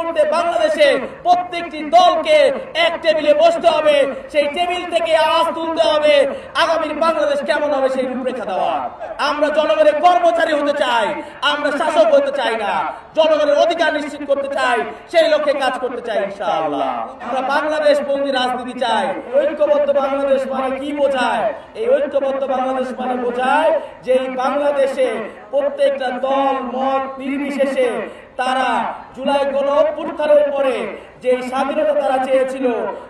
মুহূর্তে বাংলাদেশে প্রত্যেকটি দলকে এক টেবিলে বসতে হবে, সেই টেবিল থেকে আওয়াজ তুলতে হবে আগামীর বাংলাদেশ কেমন হবে সেই রূপরেখা দেওয়া। আমরা জনগণের কর্মচারী হতে চাই, আমরা শাসক হতে চাই না। জনগণের অধিকার নিশ্চিত করতে চাই, সেই লক্ষ্যে কাজ করতে চাই ইনশাআল্লাহ। আমরা বাংলাদেশ বন্দী রাজনীতি চাই। ঐক্যবদ্ধ বাংলাদেশ মানে কি বোঝায়? এই ঐক্যবদ্ধ বাংলাদেশ মানে বোঝায় যে এই বাংলাদেশে প্রত্যেকটা দল মত নির্বিশেষে তারা জুলাই গণঅভ্যুত্থানের পরে যে স্বাধীনতা তারা চেয়েছিল,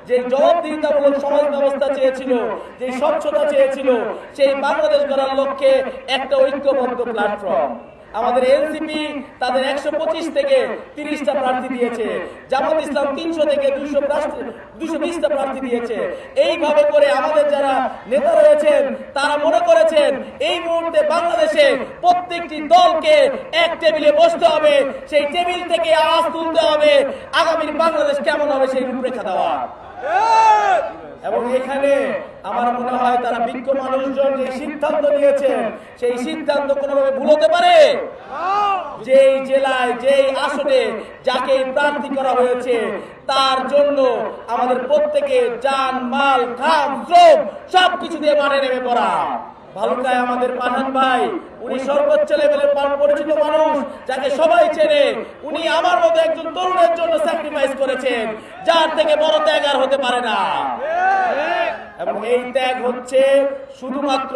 যে জবাবদিহিতামূলক সমাজ ব্যবস্থা চেয়েছিল, যে স্বচ্ছতা চেয়েছিল, সেই বাংলাদেশ গড়ার লক্ষ্যে একটা ঐক্যবদ্ধ প্ল্যাটফর্ম। আমাদের এনসিপি তাদের 125 থেকে 30টা প্রার্থী দিয়েছে, জামাত ইসলাম 300 থেকে 220টা প্রার্থী দিয়েছে। এইভাবে করে আমাদের যারা নেতা রয়েছেন তারা মনে করেছেন এই মুহূর্তে বাংলাদেশে প্রত্যেকটি দলকে এক টেবিলে বসতে হবে, সেই টেবিল থেকে আওয়াজ তুলতে হবে আগামীর বাংলাদেশ কেমন হবে সেই রূপরেখা দেওয়া। এবং এখানে আমার মনে হয় তারা বিজ্ঞ মানুষজন যে সিদ্ধান্ত নিয়েছেন সেই সিদ্ধান্ত কোনোভাবে ভুল হতে পারে? যেই জেলায় যেই আসনে যাকে প্রার্থী করা হয়েছে তার জন্য আমাদের প্রত্যেকে জান মাল ঘাম শ্রম সবকিছু দিয়ে মাঠে নেমে পড়া। ভালুকায় আমাদের পাঠান ভাই, উনি সর্বোচ্চ লেভেলের পরিচিত মানুষ, যাকে সবাই চেনে। উনি আমার মতো একজন তরুণের জন্য স্যাক্রিফাইস করেছেন, যার থেকে বড় ত্যাগ আর হতে পারে না। এবং এই ত্যাগ হচ্ছে শুধুমাত্র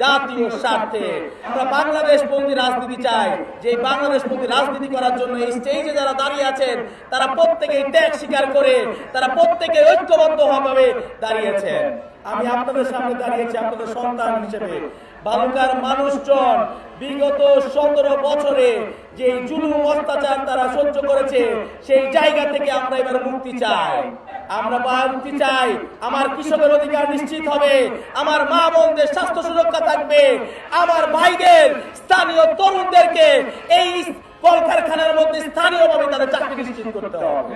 জাতীয় স্বার্থে। আমরা বাংলাদেশ বন্দী রাজনীতি চাই, যে বাংলাদেশ বন্দী রাজনীতি করার জন্য এই স্টেজে যারা দাঁড়িয়ে আছেন তারা প্রত্যেকেই ত্যাগ স্বীকার করে তারা প্রত্যেকে ঐক্যবদ্ধভাবে দাঁড়িয়েছেন। আমি আপনাদের সামনে দাঁড়িয়েছি আপনাদের সন্তান হিসেবে। ভালুকার মানুষজন বিগত 17 বছরে যে জুলুম অত্যাচার তারা সহ্য করেছে সেই জায়গা থেকে আমরা এবার মুক্তি চাই। আমরা মুক্তি চাই, আমার কৃষকের অধিকার নিশ্চিত হবে, আমার মা বোনদের স্বাস্থ্য সুরক্ষা থাকবে, আমার ভাইদের স্থানীয় তরুণদেরকে এই কলকারখানার মধ্যে স্থানীয়ভাবে তাদের চাকরি নিশ্চিত করতে হবে।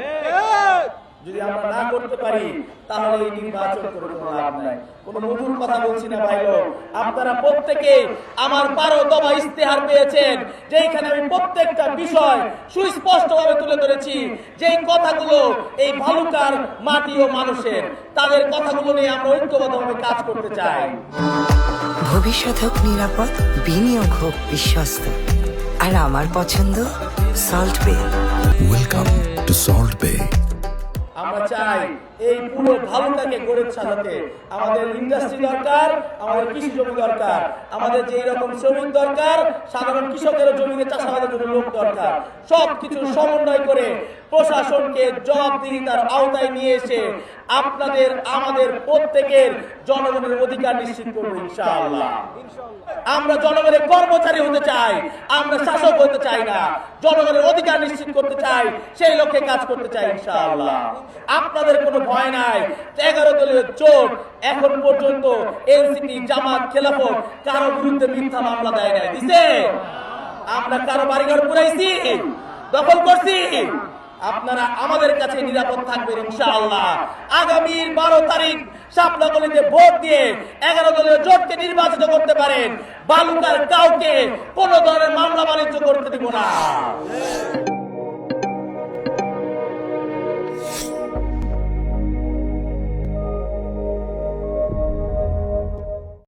যদি আমরা না করতে পারি তাহলে এই নির্বাচন করে কোনো লাভ নাই। কোনো নতুন কথা বলছি না ভাই লোক, আপনারা প্রত্যেকে আমার 12 দফা ইস্তেহার পেয়েছেন, যেখানে আমি প্রত্যেকটা বিষয় সুস্পষ্টভাবে তুলে ধরেছি। যেই কথাগুলো এই ভালুকার মাটি ও মানুষের, তাদের কথাগুলো নিয়ে আমরা ঐক্যবদ্ধভাবে কাজ করতে চাই। ভবিষ্যৎ হোক নিরাপদ, বিনিয়োগ হোক বিশ্বস্ত, আর আমার পছন্দ সল্ট বে। ওয়েলকাম টু সল্ট বে। আমরা চাই এই পুরো ভালুকাকে গড়ে সাজাতে আমাদের ইন্ডাস্ট্রি দরকার, আমাদের কৃষি জমি দরকার, আমাদের যে রকম শ্রমিক দরকার, সাধারণ কৃষকের জমিতে চাষাবাদের জন্য লোক দরকার। সবকিছু সমন্বয় করে প্রশাসনকে জবাবদিহিতার আওতায় নিয়ে এসে আপনাদের আমাদের প্রত্যেকের জনগণের অধিকার নিশ্চিত করবো ইনশাআল্লাহ। আমরা জনগণের কর্মচারী হতে চাই, আমরা শাসক হতে চাই না। জনগণের অধিকার নিশ্চিত করতে চাই, সেই লক্ষ্যে কাজ করতে চাই ইনশাআল্লাহ। আপনাদের কোনো ভয় নাই। 11 দলীয় জোট এখন পর্যন্ত এনসিপি জামাত খেলাফত কারো বিরুদ্ধে মিথ্যা মামলা দেয় নাই, দিছে? আমরা কারো বাড়িঘর পুরাইছি, দখল করছি? আপনারা আমাদের কাছে নিরাপদ থাকবেন ইনশাআল্লাহ। আগামীর 12 তারিখ শাপলাগলিতে ভোট দিয়ে 11 দলীয় জোটকে নির্বাচিত করতে পারেন। ভালুকার কাউকে কোনো ধরনের মামলা বাণিজ্য করতে দিব না।